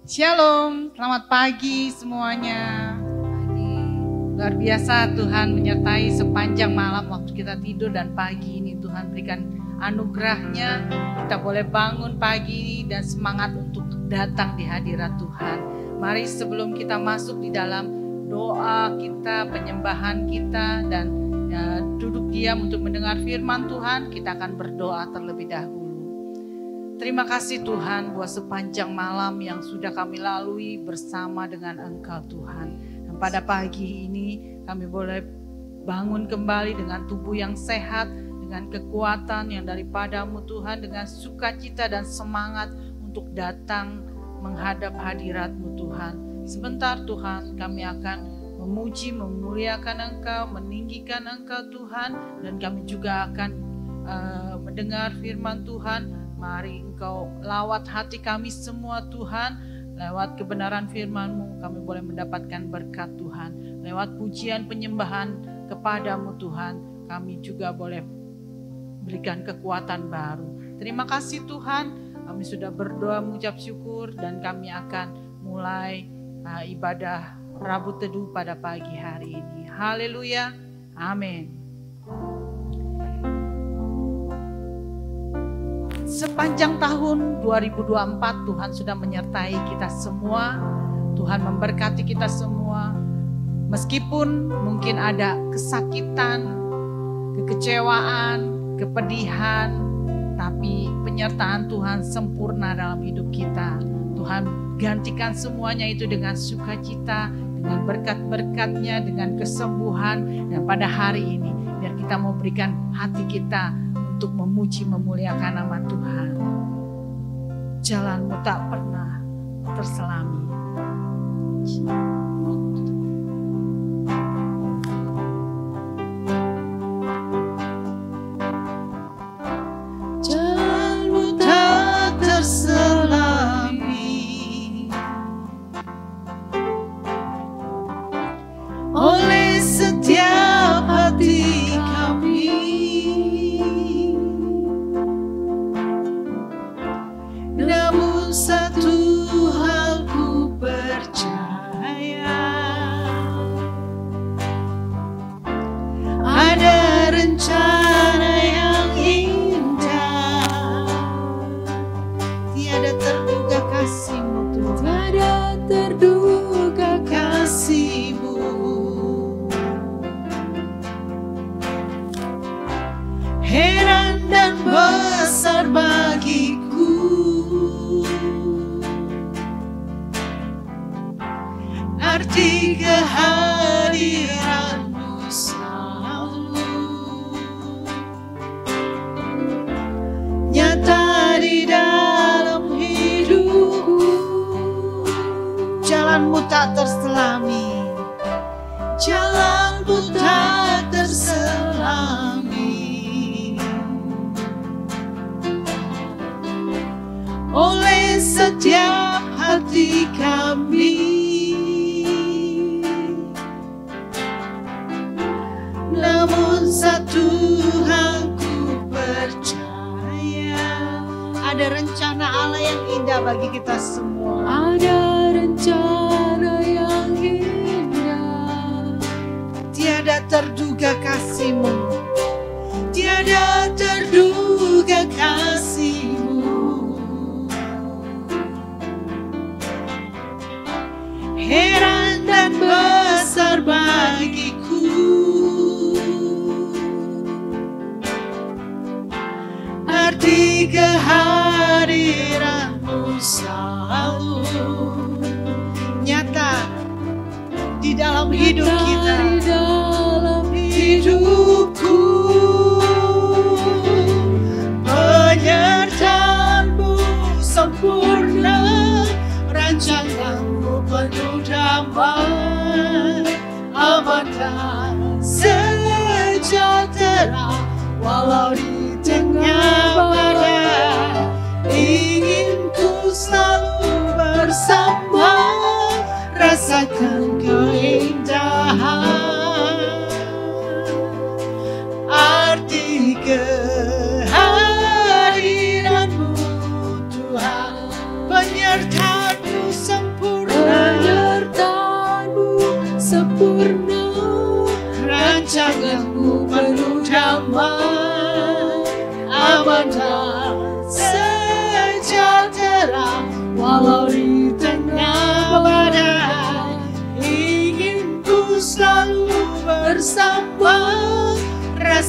Shalom, selamat pagi semuanya. Luar biasa Tuhan menyertai sepanjang malam waktu kita tidur dan pagi ini Tuhan berikan anugerahnya. Kita boleh bangun pagi ini dan semangat untuk datang di hadirat Tuhan. Mari sebelum kita masuk di dalam doa kita, penyembahan kita dan duduk diam untuk mendengar firman Tuhan, kita akan berdoa terlebih dahulu. Terima kasih Tuhan buat sepanjang malam yang sudah kami lalui bersama dengan Engkau Tuhan. Dan pada pagi ini kami boleh bangun kembali dengan tubuh yang sehat, dengan kekuatan yang daripadamu Tuhan, dengan sukacita dan semangat untuk datang menghadap hadirat-Mu Tuhan. Sebentar Tuhan kami akan memuji, memuliakan Engkau, meninggikan Engkau Tuhan, dan kami juga akan mendengar firman Tuhan. Mari Engkau lawat hati kami semua Tuhan. Lewat kebenaran firman-Mu kami boleh mendapatkan berkat Tuhan. Lewat pujian penyembahan kepadamu Tuhan, kami juga boleh berikan kekuatan baru. Terima kasih Tuhan, kami sudah berdoa mengucap syukur dan kami akan mulai ibadah Rabu Teduh pada pagi hari ini. Haleluya, amin. Sepanjang tahun 2024 Tuhan sudah menyertai kita semua. Tuhan memberkati kita semua. Meskipun mungkin ada kesakitan, kekecewaan, kepedihan, tapi penyertaan Tuhan sempurna dalam hidup kita. Tuhan gantikan semuanya itu dengan sukacita, dengan berkat-berkat-Nya, dengan kesembuhan. Dan pada hari ini biar kita mau berikan hati kita untuk memuji memuliakan nama Tuhan. Jalanmu tak pernah terselami. Jalanmu tak terselami oleh setiap hati kami. Namun satu hal ku percaya, ada rencana yang indah. Tiada terduga kasih-Mu Tuhan, tiada terduga kasih-Mu. Heran dan besar bagiku arti kehadiran-Mu selalu nyata di dalam hidupku. Jalan-Mu tak terselami, jalan-Mu tak terselami oleh setiap hati kami. Namun satu hal ku percaya, ada rencana Allah yang indah bagi kita semua. Ada rencana yang indah. Tiada terduga kasih-Mu, tiada terduga kasih-Mu. Heran dan besar bagiku arti kehadiran-Mu selalu nyata di dalam hidup kita, di dalam hidupku. Penyertaan-Mu sempurna, rancangan-Mu penuh damai, aman dan sejahtera walau di tengah badai. Ingin ku selalu bersama, rasakan keindahan arti kehadiran-Mu Tuhan. Penyertaan-Mu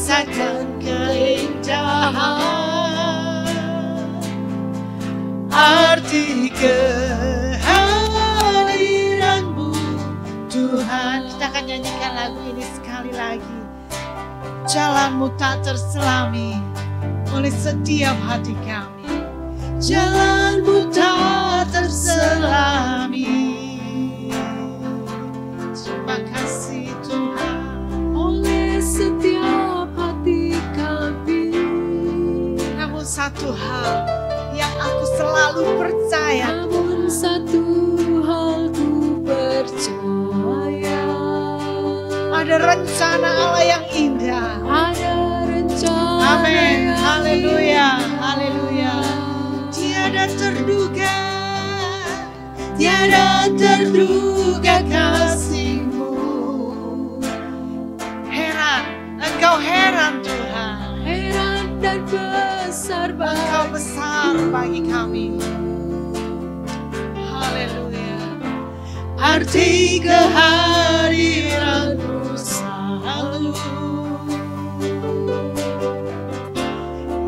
rasakan keindahan. Arti kehadiran-Mu Tuhan. Kita akan nyanyikan lagu ini sekali lagi. Jalan-Mu tak terselami oleh setiap hati kami. Jalan-Mu tak terselami. Terima kasih Tuhan oleh setiap hati kami. Namun satu hal yang aku selalu percaya, Namun satu hal ku percaya, ada rencana Allah yang indah. ada rencana. Amin. yang Haleluya. indah. Haleluya. Tiada terduga, tiada terduga kasih-Mu. Heran, Engkau heran Tuhan. Heran dan besar Engkau bagi besar bagi kami. Haleluya. Arti kehadiran-Mu selalu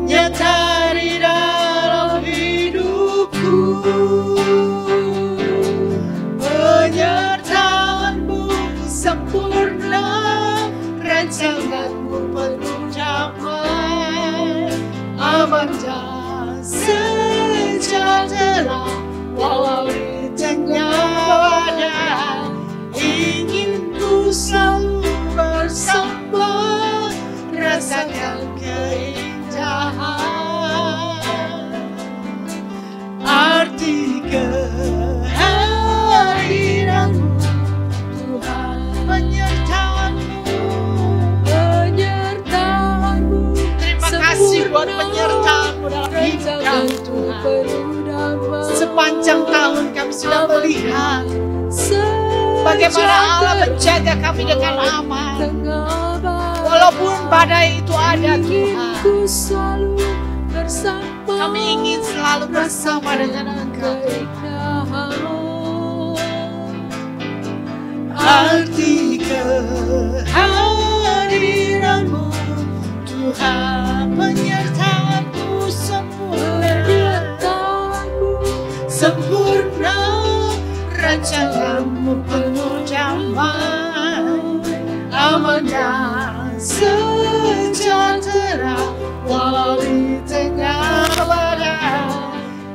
nyata di dalam hidupku. Penyertaan-Mu sempurna, rancangan-Mu penuh damai, aman dan sejahtera walau di tengah badai. Ingin ku selalu bersama, rasakan keindahan. Arti kehadiran-Mu Tuhan, penyertaan-Mu. penyertaan-Mu. Terima kasih buat penyertaan-Mu dalam hidup kami Tuhan. Sepanjang tahun kami sudah melihat bagaimana Allah menjaga kami dengan aman. Walaupun badai itu ada Tuhan, kami ingin selalu bersama dengan Engkau. Arti kehadiran-Mu Tuhan, penyertaan-Mu sempurna, rancangan-Mu penuh damai, aman dan sejahtera walau di tengah badai.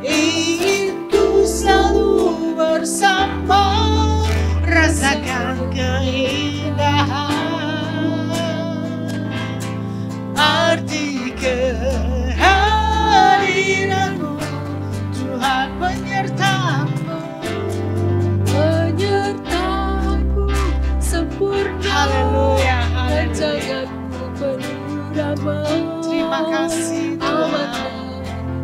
Ingin ku selalu bersama, rasakan keindahan. Arti kehadiran-Mu Tuhan, penyertaan-Mu sempurna. Haleluya, haleluya. Rancangan-Mu penuh damai, Terima kasih Tuhan.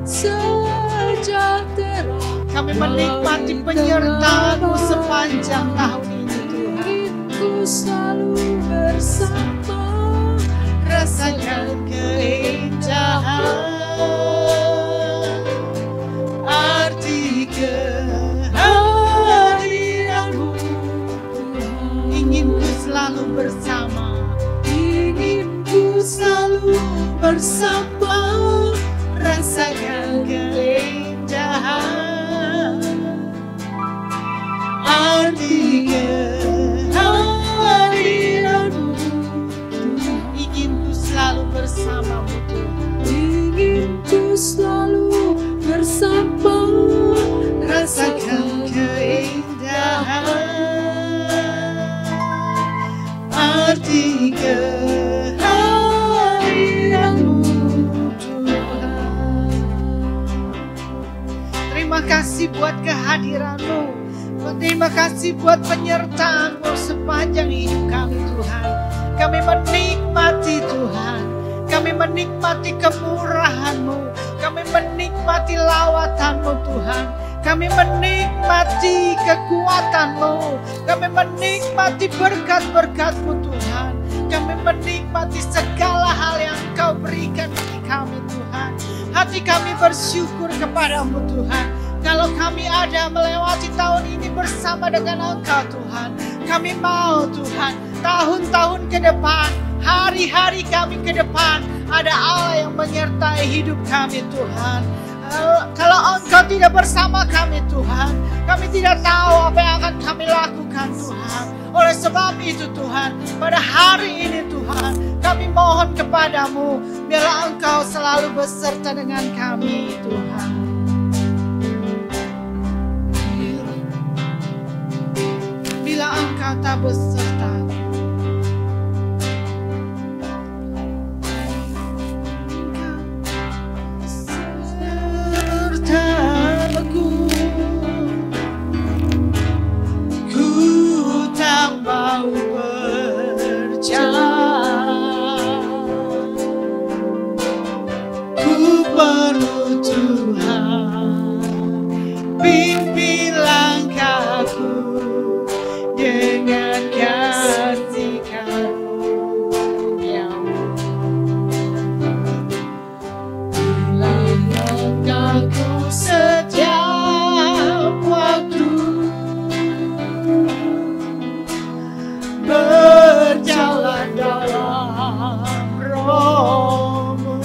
sejahtera. Kami menikmati penyertaan-Mu sepanjang tahun ini Tuhan. Ku selalu bersama, Rasakan keindahan. Arti kehadiran-Mu, ingin ku selalu bersama. Ingin ku selalu bersama, rasakan keindahan. Arti kehadiran-Mu, ingin ku selalu bersama-Mu Tuhan. ingin ku selalu bersama, Rasakan keindahan. Arti kehadiran-Mu Tuhan. Terima kasih buat kehadiran-Mu. Terima kasih buat penyertaan-Mu sepanjang hidup kami Tuhan. Kami menikmati Tuhan. Kami menikmati kemurahan-Mu. Kami menikmati lawatan-Mu Tuhan. Kami menikmati kekuatan-Mu. Kami menikmati berkat-berkat-Mu Tuhan. Kami menikmati segala hal yang Engkau berikan bagi kami Tuhan. Hati kami bersyukur kepadamu Tuhan. Kalau kami ada melewati tahun ini bersama dengan Engkau Tuhan. Kami mau Tuhan, tahun-tahun ke depan Hari-hari kami ke depan ada Allah yang menyertai hidup kami Tuhan. Kalau Engkau tidak bersama kami Tuhan, kami tidak tahu apa yang akan kami lakukan Tuhan. Oleh sebab itu Tuhan, pada hari ini Tuhan, kami mohon kepadamu, biarlah Engkau selalu beserta dengan kami Tuhan. Bila Engkau tak beserta, mau berjalan, ku perlu Tuhan, pimpin langkahku dengan kasih-Mu yang bilang langkahku setiap waktu. Berjalan dalam Roh-Mu,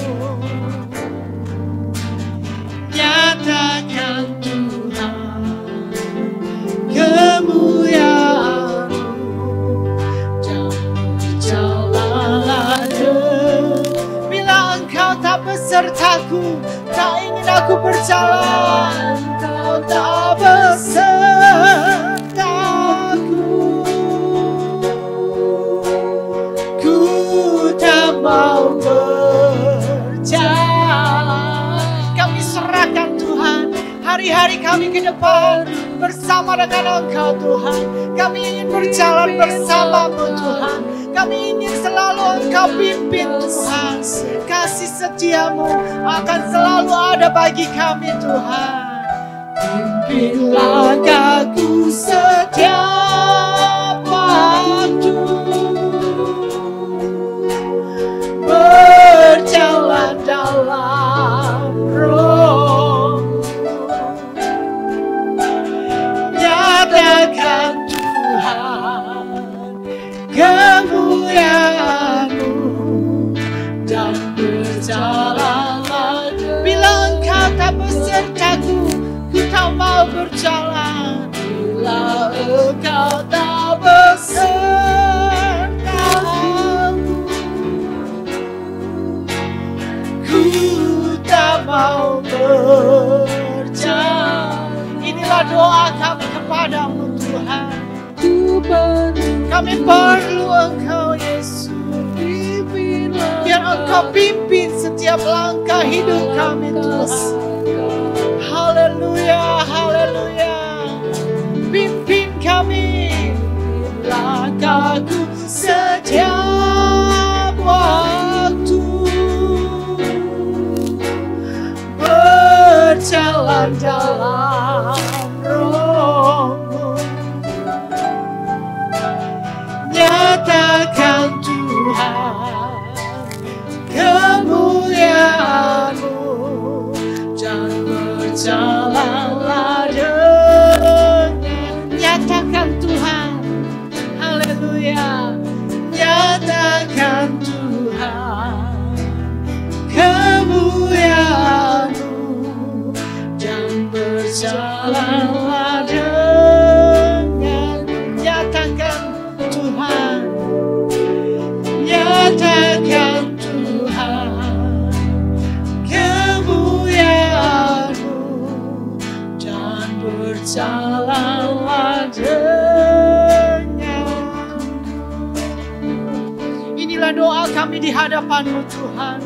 nyatakan Tuhan kemuliaan-Mu, dan berjalanlah. Bila Engkau tak besertaku, tak ingin aku berjalan. Engkau tak besertaku, mau berjalan. Kami serahkan Tuhan hari-hari kami ke depan bersama dengan Engkau Tuhan. Kami ingin berjalan bersama-Mu Tuhan. Kami ingin selalu Engkau pimpin Tuhan. Kasih setia-Mu akan selalu ada bagi kami Tuhan. Pimpin langkahku setiap waktu, berjalan dalam Roh-Mu, nyatakan Tuhan kemuliaan-Mu, dan berjalanlah. Bila Engkau tak besertaku, ku tak mau berjalan. Bila Engkau tak besertaku, tak mau berjalan. Inilah doa kami kepadamu Tuhan. Kami perlu Engkau Yesus. Biar Engkau pimpin setiap langkah hidup kami Tuhan. Haleluya, haleluya. Pimpin kami langkahku setiap waktu, berjalan dalam Roh-Mu, nyatakan Tuhan kemuliaan-Mu, dan berjalanlah dengan. Nyatakan Tuhan, haleluya, nyatakan Tuhan kemuliaan-Mu, berjalanlah dengan. Nyatakan Tuhan, nyatakan Tuhan kemuliaan-Mu, dan berjalanlah dengan. Inilah doa kami di hadapan-Mu Tuhan.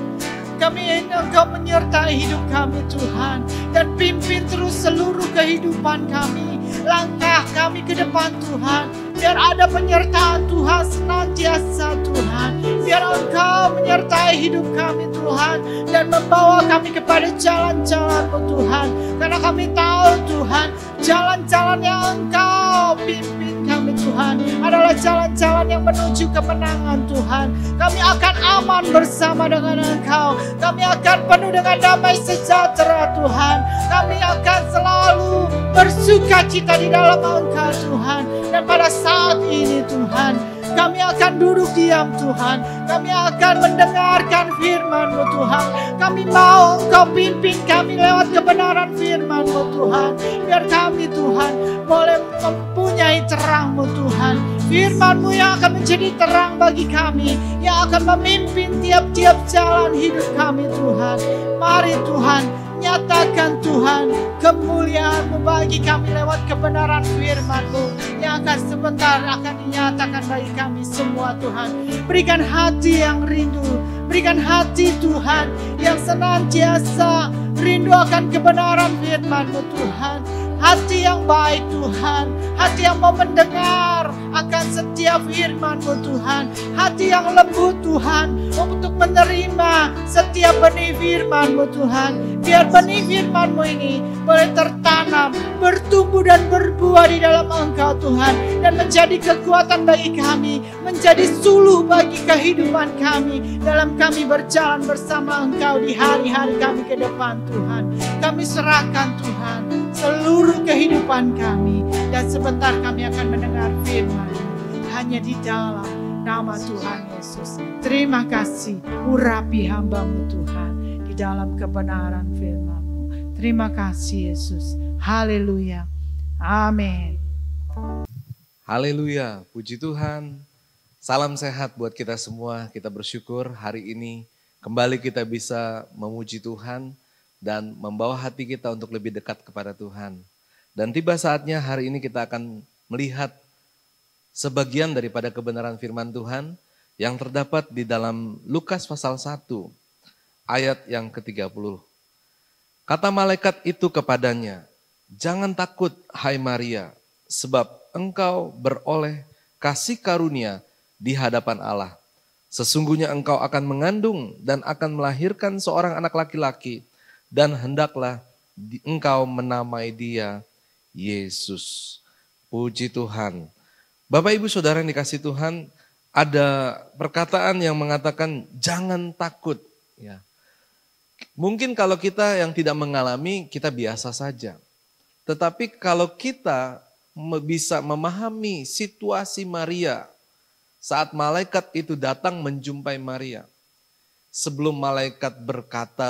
Kami ingin Engkau menyertai hidup kami Tuhan, dan pimpin terus seluruh kehidupan kami, langkah kami ke depan Tuhan. Biar ada penyertaan Tuhan senantiasa Tuhan. Biar Engkau menyertai hidup kami Tuhan, dan membawa kami kepada jalan-jalan-Mu Tuhan. Karena kami tahu Tuhan, jalan-jalan yang Engkau pimpin kami Tuhan adalah jalan-jalan yang menuju kemenangan Tuhan. Kami akan aman bersama dengan Engkau. Kami akan penuh dengan damai sejahtera Tuhan. Kami akan selalu bersuka cita di dalam Engkau Tuhan. Dan pada saat ini Tuhan, Kami akan duduk diam Tuhan. Kami akan mendengarkan firman-Mu Tuhan. Kami mau Engkau pimpin kami lewat kebenaran firman-Mu Tuhan. Biar kami Tuhan boleh mempunyai terang-Mu Tuhan. Firman-Mu yang akan menjadi terang bagi kami. Yang akan memimpin tiap-tiap jalan hidup kami Tuhan. Mari Tuhan, nyatakan Tuhan kemuliaan-Mu bagi kami lewat kebenaran firman-Mu yang akan sebentar akan dinyatakan bagi kami semua Tuhan. Berikan hati yang rindu, berikan hati Tuhan yang senantiasa rindu akan kebenaran firman-Mu Tuhan. Hati yang baik Tuhan, hati yang mau mendengar akan setiap firman-Mu Tuhan. Hati yang lembut Tuhan untuk menerima setiap benih firman-Mu Tuhan. Biar benih firman-Mu ini boleh tertanam, bertumbuh dan berbuah di dalam Engkau Tuhan. Dan menjadi kekuatan bagi kami, menjadi suluh bagi kehidupan kami. Dalam kami berjalan bersama Engkau di hari-hari kami ke depan Tuhan. Kami serahkan Tuhan seluruh kehidupan kami. Dan sebentar kami akan mendengar firman hanya di dalam nama Tuhan Yesus. Terima kasih, urapi hamba-Mu Tuhan di dalam kebenaran firman-Mu. Terima kasih Yesus. Haleluya. Amin. Haleluya, puji Tuhan. Salam sehat buat kita semua. Kita bersyukur hari ini kembali kita bisa memuji Tuhan dan membawa hati kita untuk lebih dekat kepada Tuhan. Dan tiba saatnya hari ini kita akan melihat sebagian daripada kebenaran firman Tuhan yang terdapat di dalam Lukas pasal 1 ayat yang ke-30. Kata malaikat itu kepadanya, "Jangan takut hai Maria, sebab engkau beroleh kasih karunia di hadapan Allah. Sesungguhnya engkau akan mengandung dan akan melahirkan seorang anak laki-laki, dan hendaklah engkau menamai dia Yesus." Puji Tuhan. Bapak Ibu Saudara yang dikasihi Tuhan, ada perkataan yang mengatakan jangan takut. Ya. Mungkin kalau kita yang tidak mengalami, kita biasa saja. Tetapi kalau kita bisa memahami situasi Maria saat malaikat itu datang menjumpai Maria. Sebelum malaikat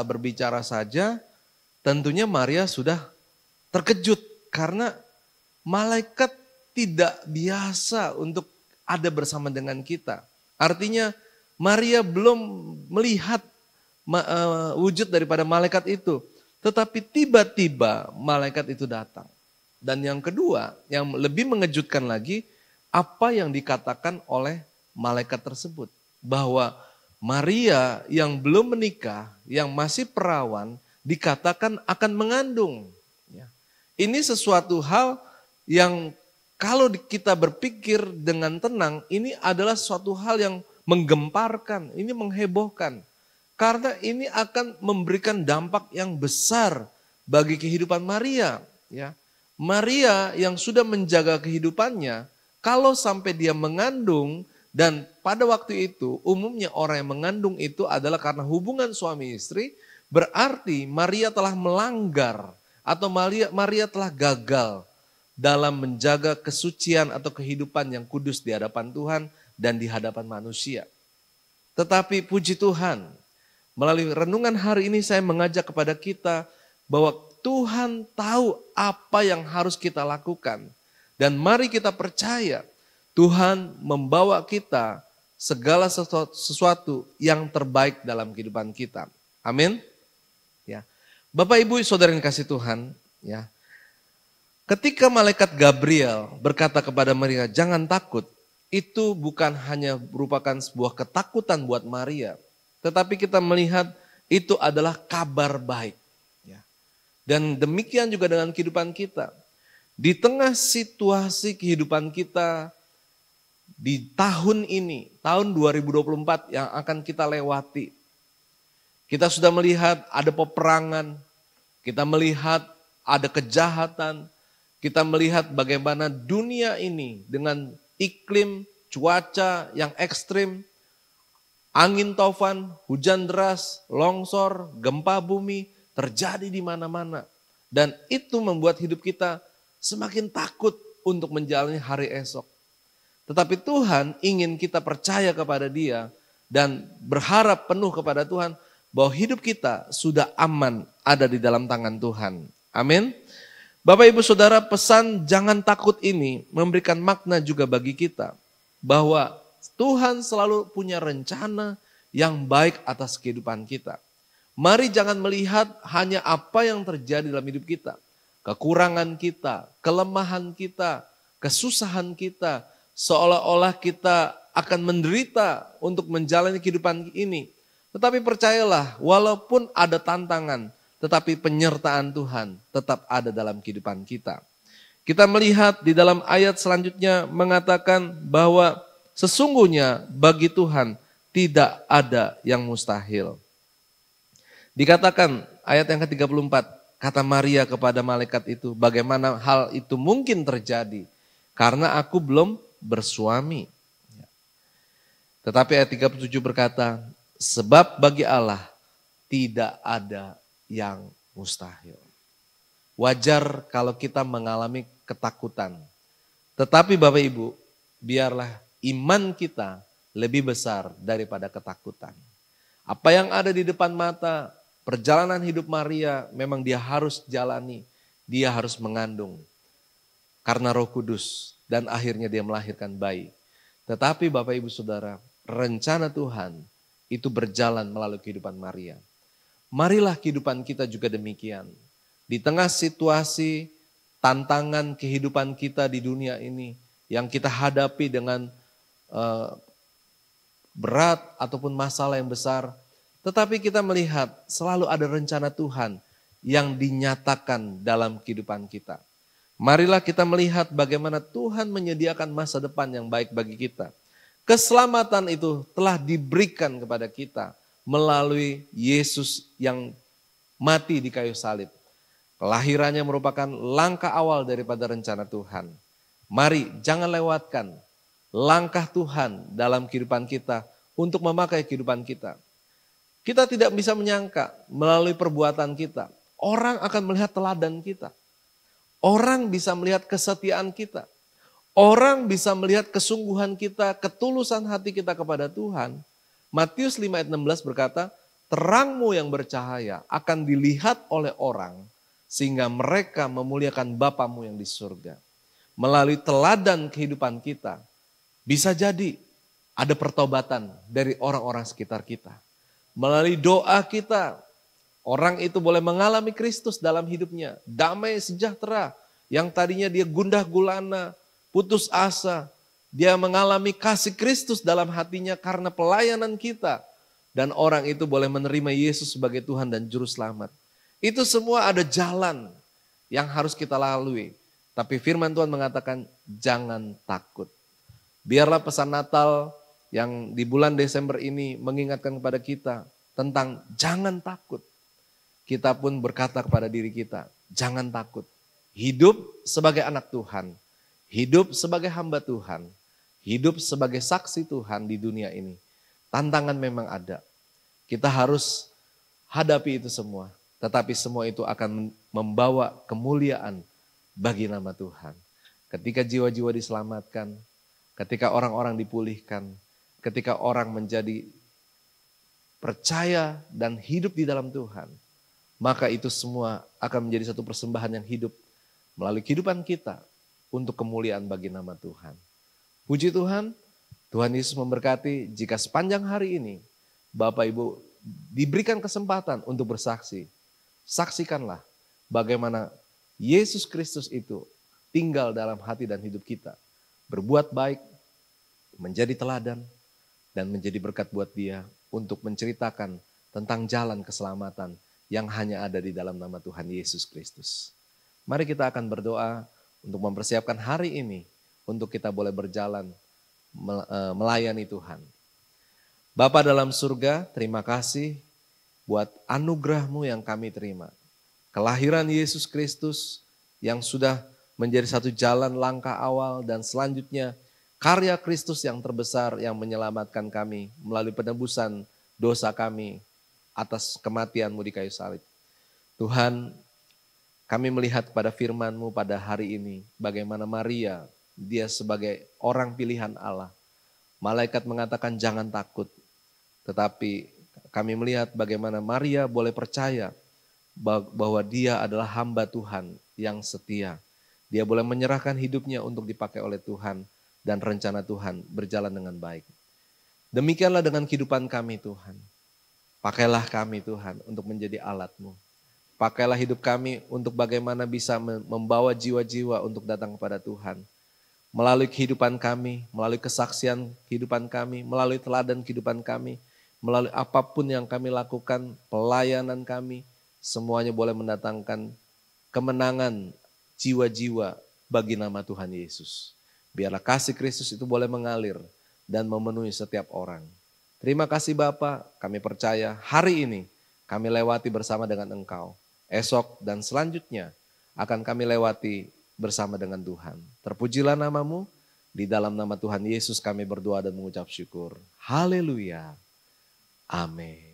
berbicara saja, tentunya Maria sudah terkejut karena malaikat tidak biasa untuk ada bersama dengan kita. Artinya Maria belum melihat wujud daripada malaikat itu. Tetapi tiba-tiba malaikat itu datang. Dan yang kedua, yang lebih mengejutkan lagi, apa yang dikatakan oleh malaikat tersebut. Bahwa Maria yang belum menikah, yang masih perawan, dikatakan akan mengandung. Ini sesuatu hal yang kalau kita berpikir dengan tenang, ini adalah suatu hal yang menggemparkan, ini menghebohkan. Karena ini akan memberikan dampak yang besar bagi kehidupan Maria. Ya. Maria yang sudah menjaga kehidupannya, kalau sampai dia mengandung, dan pada waktu itu umumnya orang yang mengandung itu adalah karena hubungan suami istri, berarti Maria telah melanggar atau Maria telah gagal dalam menjaga kesucian atau kehidupan yang kudus di hadapan Tuhan dan di hadapan manusia. Tetapi puji Tuhan, melalui renungan hari ini saya mengajak kepada kita bahwa Tuhan tahu apa yang harus kita lakukan. Dan mari kita percaya Tuhan membawa kita segala sesuatu yang terbaik dalam kehidupan kita. Amin. Ya. Bapak Ibu Saudara yang kasih Tuhan, ya. Ketika malaikat Gabriel berkata kepada Maria, "Jangan takut." Itu bukan hanya merupakan sebuah ketakutan buat Maria, tetapi kita melihat itu adalah kabar baik. Ya. Dan demikian juga dengan kehidupan kita. Di tengah situasi kehidupan kita di tahun ini, tahun 2024 yang akan kita lewati. Kita sudah melihat ada peperangan, kita melihat ada kejahatan, kita melihat bagaimana dunia ini dengan iklim cuaca yang ekstrim, angin taufan, hujan deras, longsor, gempa bumi terjadi di mana-mana. Dan itu membuat hidup kita semakin takut untuk menjalani hari esok. Tetapi Tuhan ingin kita percaya kepada Dia dan berharap penuh kepada Tuhan bahwa hidup kita sudah aman ada di dalam tangan Tuhan. Amin. Bapak Ibu Saudara, pesan jangan takut ini memberikan makna juga bagi kita. Bahwa Tuhan selalu punya rencana yang baik atas kehidupan kita. Mari jangan melihat hanya apa yang terjadi dalam hidup kita. Kekurangan kita, kelemahan kita, kesusahan kita. Seolah-olah kita akan menderita untuk menjalani kehidupan ini. Tetapi percayalah, walaupun ada tantangan, tetapi penyertaan Tuhan tetap ada dalam kehidupan kita. Kita melihat di dalam ayat selanjutnya mengatakan bahwa sesungguhnya bagi Tuhan tidak ada yang mustahil. Dikatakan ayat yang ke-34, kata Maria kepada malaikat itu, bagaimana hal itu mungkin terjadi? Karena aku belum bersuami. Tetapi ayat 37 berkata, sebab bagi Allah tidak ada yang mustahil. Wajar kalau kita mengalami ketakutan. Tetapi Bapak Ibu, biarlah iman kita lebih besar daripada ketakutan. Apa yang ada di depan mata, perjalanan hidup Maria memang dia harus jalani, dia harus mengandung. Karena Roh Kudus dan akhirnya dia melahirkan bayi. Tetapi Bapak Ibu Saudara, rencana Tuhan itu berjalan melalui kehidupan Maria. Marilah kehidupan kita juga demikian. Di tengah situasi, tantangan kehidupan kita di dunia ini yang kita hadapi dengan berat ataupun masalah yang besar, tetapi kita melihat selalu ada rencana Tuhan yang dinyatakan dalam kehidupan kita. Marilah kita melihat bagaimana Tuhan menyediakan masa depan yang baik bagi kita. Keselamatan itu telah diberikan kepada kita melalui Yesus yang mati di kayu salib. Kelahirannya merupakan langkah awal daripada rencana Tuhan. Mari jangan lewatkan langkah Tuhan dalam kehidupan kita untuk memakai kehidupan kita. Kita tidak bisa menyangka melalui perbuatan kita, orang akan melihat teladan kita. Orang bisa melihat kesetiaan kita. Orang bisa melihat kesungguhan kita, ketulusan hati kita kepada Tuhan. Matius 5 ayat 16 berkata, terangmu yang bercahaya akan dilihat oleh orang, sehingga mereka memuliakan Bapamu yang di surga. Melalui teladan kehidupan kita, bisa jadi ada pertobatan dari orang-orang sekitar kita. Melalui doa kita, orang itu boleh mengalami Kristus dalam hidupnya. Damai sejahtera, yang tadinya dia gundah gulana, putus asa. Dia mengalami kasih Kristus dalam hatinya karena pelayanan kita. Dan orang itu boleh menerima Yesus sebagai Tuhan dan Juru Selamat. Itu semua ada jalan yang harus kita lalui. Tapi firman Tuhan mengatakan jangan takut. Biarlah pesan Natal yang di bulan Desember ini mengingatkan kepada kita tentang jangan takut. Kita pun berkata kepada diri kita, jangan takut. Hidup sebagai anak Tuhan, hidup sebagai hamba Tuhan, hidup sebagai saksi Tuhan di dunia ini. Tantangan memang ada. Kita harus hadapi itu semua. Tetapi semua itu akan membawa kemuliaan bagi nama Tuhan. Ketika jiwa-jiwa diselamatkan, ketika orang-orang dipulihkan, ketika orang menjadi percaya dan hidup di dalam Tuhan, maka itu semua akan menjadi satu persembahan yang hidup melalui kehidupan kita untuk kemuliaan bagi nama Tuhan. Puji Tuhan, Tuhan Yesus memberkati jika sepanjang hari ini Bapak Ibu diberikan kesempatan untuk bersaksi. Saksikanlah bagaimana Yesus Kristus itu tinggal dalam hati dan hidup kita. Berbuat baik, menjadi teladan, dan menjadi berkat buat dia untuk menceritakan tentang jalan keselamatan yang hanya ada di dalam nama Tuhan Yesus Kristus. Mari kita akan berdoa untuk mempersiapkan hari ini untuk kita boleh berjalan melayani Tuhan. Bapa dalam surga, terima kasih buat anugerah-Mu yang kami terima. Kelahiran Yesus Kristus yang sudah menjadi satu jalan langkah awal dan selanjutnya karya Kristus yang terbesar yang menyelamatkan kami melalui penebusan dosa kami atas kematian-Mu di kayu salib. Tuhan, kami melihat kepada firman-Mu pada hari ini, bagaimana Maria dia sebagai orang pilihan Allah. Malaikat mengatakan jangan takut. Tetapi kami melihat bagaimana Maria boleh percaya bahwa dia adalah hamba Tuhan yang setia. Dia boleh menyerahkan hidupnya untuk dipakai oleh Tuhan dan rencana Tuhan berjalan dengan baik. Demikianlah dengan kehidupan kami Tuhan. Pakailah kami Tuhan untuk menjadi alat-Mu. Pakailah hidup kami untuk bagaimana bisa membawa jiwa-jiwa untuk datang kepada Tuhan. Melalui kehidupan kami, melalui kesaksian kehidupan kami, melalui teladan kehidupan kami, melalui apapun yang kami lakukan, pelayanan kami, semuanya boleh mendatangkan kemenangan jiwa-jiwa bagi nama Tuhan Yesus. Biarlah kasih Kristus itu boleh mengalir dan memenuhi setiap orang. Terima kasih Bapa, kami percaya hari ini kami lewati bersama dengan Engkau. Esok dan selanjutnya akan kami lewati bersama dengan Tuhan. Terpujilah nama-Mu, di dalam nama Tuhan Yesus kami berdoa dan mengucap syukur. Haleluya. Amin.